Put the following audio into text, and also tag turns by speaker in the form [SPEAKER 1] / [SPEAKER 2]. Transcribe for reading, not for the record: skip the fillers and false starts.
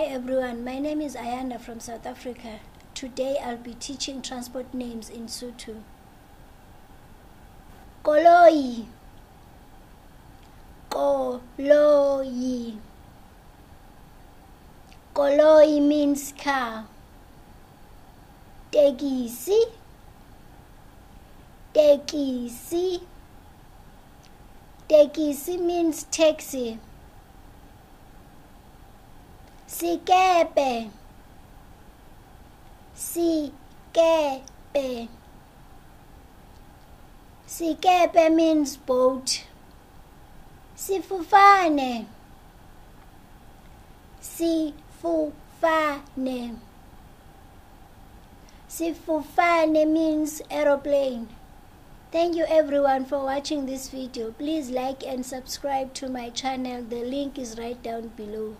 [SPEAKER 1] everyone, my name is Ayanda from South Africa. Today I'll be teaching transport names in Sotho. Koloi, koloi. Koloi means car. Tekisi, tekisi. Tekisi means taxi. Sikepe, sikepe. Sikepe means boat. Sifufane, sifufane. Sifufane means aeroplane. Thank you everyone for watching this video. Please like and subscribe to my channel. The link is right down below.